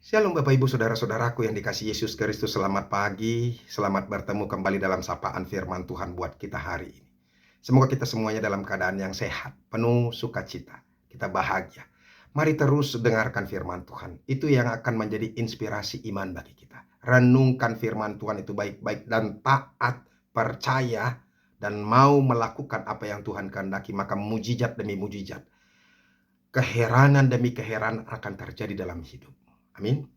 Shalom Bapak Ibu Saudara-saudaraku yang dikasihi Yesus Kristus, selamat pagi, selamat bertemu kembali dalam sapaan firman Tuhan buat kita hari ini. Semoga kita semuanya dalam keadaan yang sehat, penuh sukacita, kita bahagia. Mari terus dengarkan firman Tuhan, itu yang akan menjadi inspirasi iman bagi kita. Renungkan firman Tuhan itu baik-baik dan taat, percaya, dan mau melakukan apa yang Tuhan kehendaki, maka mujizat demi mujizat, keheranan demi keheranan akan terjadi dalam hidup. Amin.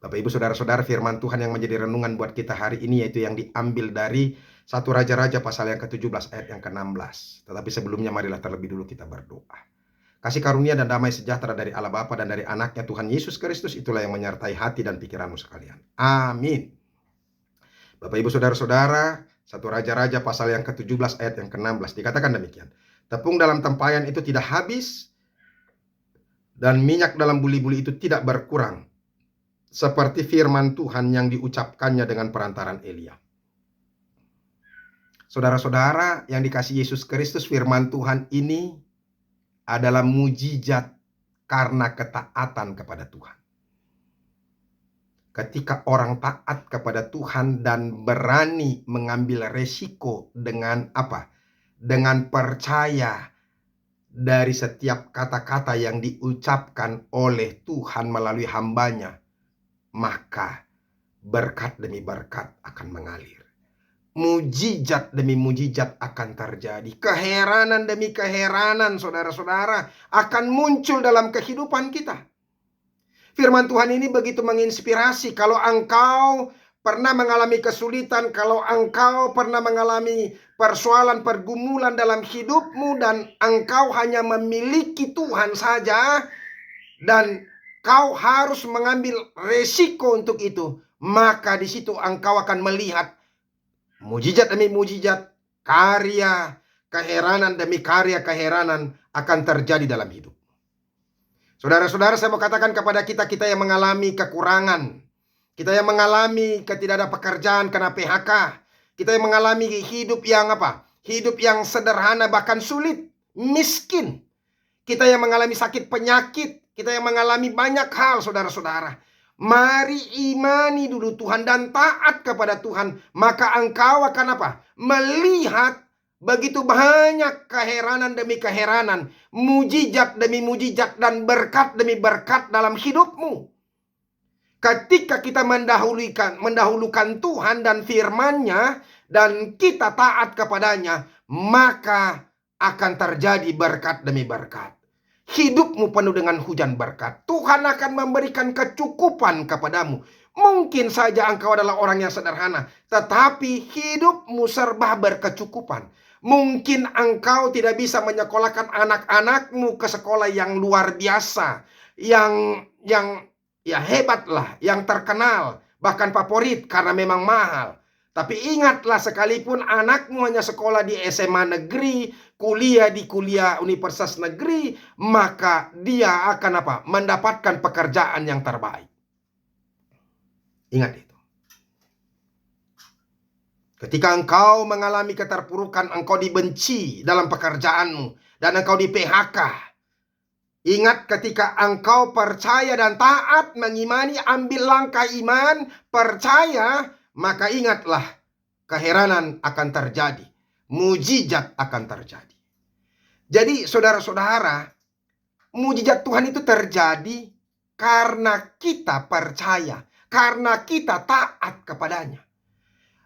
Bapak Ibu Saudara-saudara, firman Tuhan yang menjadi renungan buat kita hari ini yaitu yang diambil dari 1 Raja-Raja pasal yang ke-17 ayat yang ke-16. Tetapi sebelumnya marilah terlebih dulu kita berdoa. Kasih karunia dan damai sejahtera dari Allah Bapa dan dari anaknya Tuhan Yesus Kristus itulah yang menyertai hati dan pikiranmu sekalian. Amin. Bapak Ibu Saudara-saudara, 1 Raja-Raja pasal yang ke-17 ayat yang ke-16 dikatakan demikian. Tepung dalam tempayan itu tidak habis dan minyak dalam buli-buli itu tidak berkurang, seperti firman Tuhan yang diucapkannya dengan perantaran Elia. Saudara-saudara yang dikasihi Yesus Kristus, firman Tuhan ini adalah mujizat karena ketaatan kepada Tuhan. Ketika orang taat kepada Tuhan dan berani mengambil resiko dengan apa? Dengan percaya dari setiap kata-kata yang diucapkan oleh Tuhan melalui hambanya, maka berkat demi berkat akan mengalir. Mujizat demi mujizat akan terjadi. Keheranan demi keheranan, saudara-saudara, akan muncul dalam kehidupan kita. Firman Tuhan ini begitu menginspirasi. Kalau engkau pernah mengalami kesulitan, kalau engkau pernah mengalami persoalan, pergumulan dalam hidupmu, dan engkau hanya memiliki Tuhan saja, dan kau harus mengambil resiko untuk itu, maka di situ engkau akan melihat mujizat demi mujizat, karya keheranan demi karya keheranan akan terjadi dalam hidup. Saudara-saudara, saya mau katakan kepada kita yang mengalami kekurangan, kita yang mengalami tidak ada pekerjaan karena PHK, kita yang mengalami hidup yang apa? Hidup yang sederhana bahkan sulit, miskin. Kita yang mengalami sakit penyakit, kita yang mengalami banyak hal, saudara-saudara. Mari imani dulu Tuhan dan taat kepada Tuhan, maka engkau akan apa? Melihat begitu banyak keheranan demi keheranan, mujizat demi mujizat, dan berkat demi berkat dalam hidupmu. Ketika kita mendahulukan Tuhan dan firman-Nya dan kita taat kepadanya, maka akan terjadi berkat demi berkat. Hidupmu penuh dengan hujan berkat. Tuhan akan memberikan kecukupan kepadamu. Mungkin saja engkau adalah orang yang sederhana, tetapi hidupmu serba berkecukupan. Mungkin engkau tidak bisa menyekolahkan anak-anakmu ke sekolah yang luar biasa, yang ya hebat lah, yang terkenal, bahkan favorit karena memang mahal. Tapi ingatlah, sekalipun anakmu hanya sekolah di SMA negeri, kuliah di kuliah universitas negeri, maka dia akan apa? Mendapatkan pekerjaan yang terbaik. Ingat itu. Ketika engkau mengalami keterpurukan, engkau dibenci dalam pekerjaanmu, dan engkau di PHK. Ingat, ketika engkau percaya dan taat, mengimani, ambil langkah iman, percaya, maka ingatlah, keheranan akan terjadi. Mujizat akan terjadi. Jadi saudara-saudara, mujizat Tuhan itu terjadi karena kita percaya, karena kita taat kepadanya.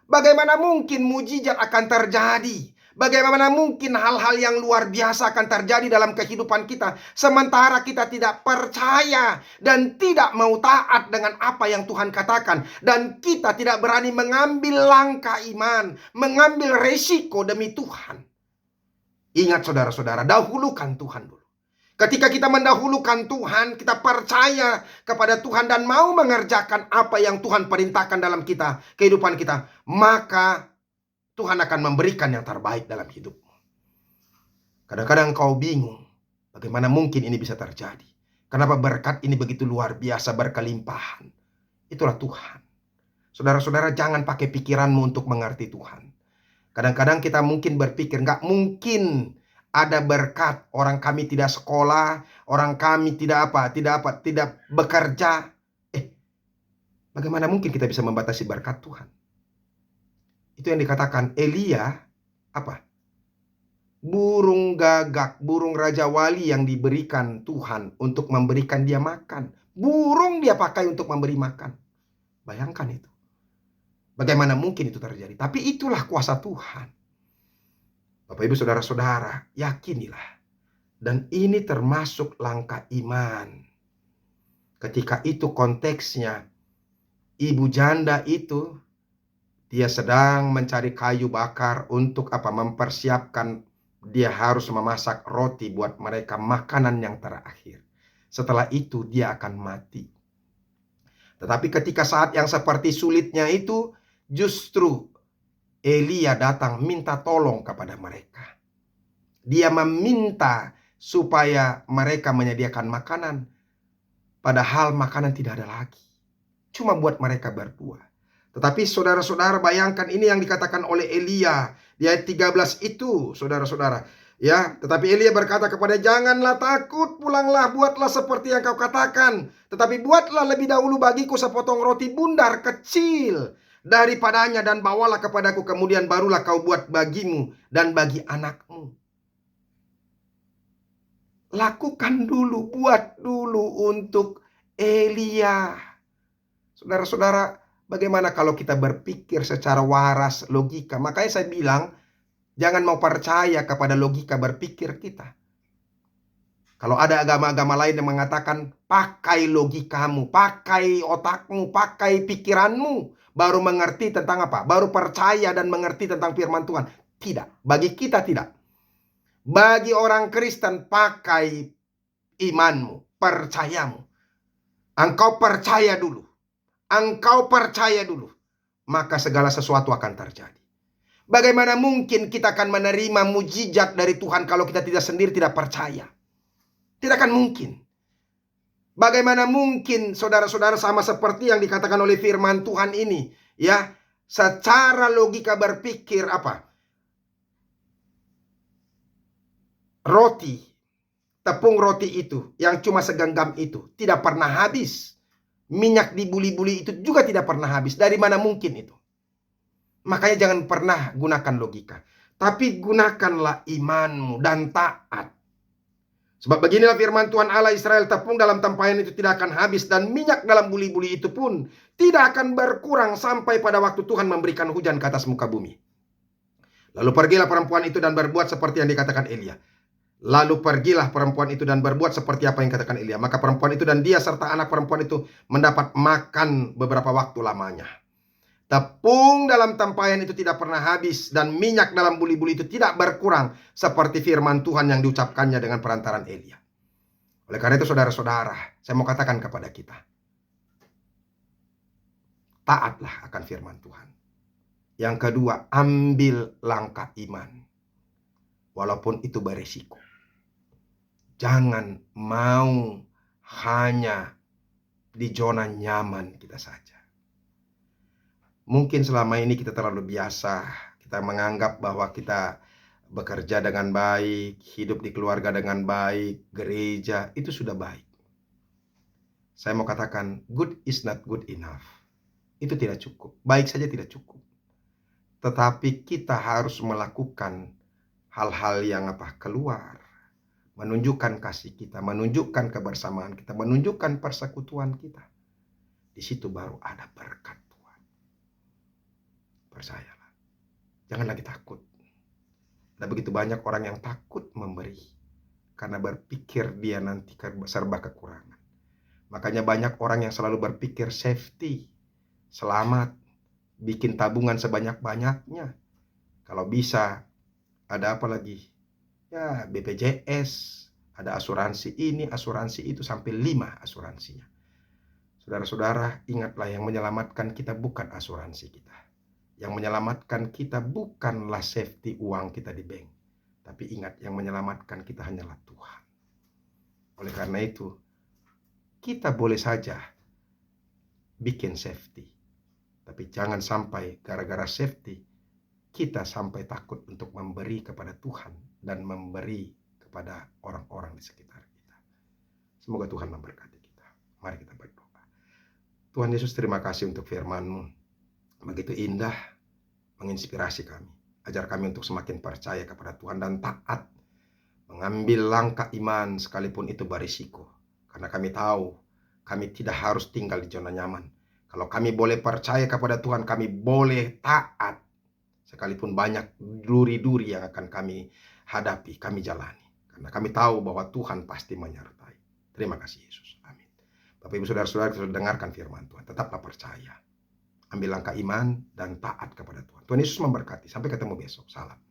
Bagaimana mungkin mujizat akan terjadi? Bagaimana mungkin hal-hal yang luar biasa akan terjadi dalam kehidupan kita, sementara kita tidak percaya dan tidak mau taat dengan apa yang Tuhan katakan, dan kita tidak berani mengambil langkah iman, mengambil resiko demi Tuhan. Ingat saudara-saudara, dahulukan Tuhan dulu. Ketika kita mendahulukan Tuhan, kita percaya kepada Tuhan dan mau mengerjakan apa yang Tuhan perintahkan dalam kita, kehidupan kita, maka Tuhan akan memberikan yang terbaik dalam hidupmu. Kadang-kadang kau bingung, bagaimana mungkin ini bisa terjadi? Kenapa berkat ini begitu luar biasa, berkelimpahan? Itulah Tuhan. Saudara-saudara, jangan pakai pikiranmu untuk mengerti Tuhan. Kadang-kadang kita mungkin berpikir, nggak mungkin ada berkat, orang kami tidak sekolah, orang kami tidak bekerja. Bagaimana mungkin kita bisa membatasi berkat Tuhan? Itu yang dikatakan Elia, apa? Burung gagak, burung raja wali yang diberikan Tuhan untuk memberikan dia makan. Burung dia pakai untuk memberi makan. Bayangkan itu. Bagaimana mungkin itu terjadi? Tapi itulah kuasa Tuhan. Bapak Ibu Saudara-saudara, yakinilah. Dan ini termasuk langkah iman. Ketika itu konteksnya, ibu janda itu, dia sedang mencari kayu bakar untuk apa? Mempersiapkan, dia harus memasak roti buat mereka, makanan yang terakhir. Setelah itu dia akan mati. Tetapi ketika saat yang seperti sulitnya itu, justru Elia datang minta tolong kepada mereka. Dia meminta supaya mereka menyediakan makanan. Padahal makanan tidak ada lagi. Cuma buat mereka berdua. Tetapi saudara-saudara, bayangkan ini yang dikatakan oleh Elia di ayat 13 itu, saudara-saudara. Ya, tetapi Elia berkata kepada, janganlah takut, pulanglah, buatlah seperti yang kau katakan. Tetapi buatlah lebih dahulu bagiku sepotong roti bundar kecil daripadanya dan bawalah kepadaku, kemudian barulah kau buat bagimu dan bagi anakmu. Lakukan dulu, buat dulu untuk Elia. Saudara-saudara, bagaimana kalau kita berpikir secara waras, logika? Makanya saya bilang, jangan mau percaya kepada logika berpikir kita. Kalau ada agama-agama lain yang mengatakan, pakai logikamu, pakai otakmu, pakai pikiranmu, baru mengerti tentang apa? Baru percaya dan mengerti tentang firman Tuhan. Tidak, bagi kita tidak. Bagi orang Kristen, pakai imanmu, percayamu. Engkau percaya dulu. Engkau percaya dulu. Maka segala sesuatu akan terjadi. Bagaimana mungkin kita akan menerima mujizat dari Tuhan kalau kita tidak sendiri tidak percaya? Tidak akan mungkin. Bagaimana mungkin saudara-saudara, sama seperti yang dikatakan oleh firman Tuhan ini, ya, secara logika berpikir apa? Roti, tepung roti itu yang cuma segenggam itu tidak pernah habis. Minyak di buli-buli itu juga tidak pernah habis. Dari mana mungkin itu? Makanya jangan pernah gunakan logika, tapi gunakanlah imanmu dan taat. Sebab beginilah firman Tuhan Allah Israel, tepung dalam tempayan itu tidak akan habis, dan minyak dalam buli-buli itu pun tidak akan berkurang sampai pada waktu Tuhan memberikan hujan ke atas muka bumi. Lalu pergilah perempuan itu dan berbuat seperti yang dikatakan Elia. Lalu pergilah perempuan itu dan berbuat seperti apa yang dikatakan Elia. Maka perempuan itu dan dia serta anak perempuan itu mendapat makan beberapa waktu lamanya. Tepung dalam tempayan itu tidak pernah habis, dan minyak dalam buli-buli itu tidak berkurang, seperti firman Tuhan yang diucapkannya dengan perantaran Elia. Oleh karena itu saudara-saudara, saya mau katakan kepada kita, taatlah akan firman Tuhan. Yang kedua, ambil langkah iman, walaupun itu beresiko. Jangan mau hanya di zona nyaman kita saja. Mungkin selama ini kita terlalu biasa, kita menganggap bahwa kita bekerja dengan baik, hidup di keluarga dengan baik, gereja, itu sudah baik. Saya mau katakan, good is not good enough. Itu tidak cukup, baik saja tidak cukup. Tetapi kita harus melakukan hal-hal yang keluar. Menunjukkan kasih kita, menunjukkan kebersamaan kita, menunjukkan persekutuan kita. Di situ baru ada berkat Tuhan. Percayalah. Jangan lagi takut. Ada begitu banyak orang yang takut memberi karena berpikir dia nanti serba kekurangan. Makanya banyak orang yang selalu berpikir safety, selamat, bikin tabungan sebanyak-banyaknya. Kalau bisa, ada apa lagi? Ya, BPJS, ada asuransi ini, asuransi itu, sampai 5 asuransinya. Saudara-saudara, ingatlah yang menyelamatkan kita bukan asuransi kita. Yang menyelamatkan kita bukanlah safety uang kita di bank. Tapi ingat, yang menyelamatkan kita hanyalah Tuhan. Oleh karena itu, kita boleh saja bikin safety. Tapi jangan sampai gara-gara safety, kita sampai takut untuk memberi kepada Tuhan dan memberi kepada orang-orang di sekitar kita. Semoga Tuhan memberkati kita. Mari kita berdoa. Tuhan Yesus, terima kasih untuk firman-Mu. Begitu indah, menginspirasi kami. Ajar kami untuk semakin percaya kepada Tuhan dan taat. Mengambil langkah iman sekalipun itu berisiko. Karena kami tahu, kami tidak harus tinggal di zona nyaman. Kalau kami boleh percaya kepada Tuhan, kami boleh taat. Sekalipun banyak duri-duri yang akan kami hadapi, kami jalani. Karena kami tahu bahwa Tuhan pasti menyertai. Terima kasih Yesus. Amin. Bapak Ibu Saudara-saudara sudah dengarkan firman Tuhan. Tetaplah percaya. Ambil langkah iman dan taat kepada Tuhan. Tuhan Yesus memberkati. Sampai ketemu besok. Salam.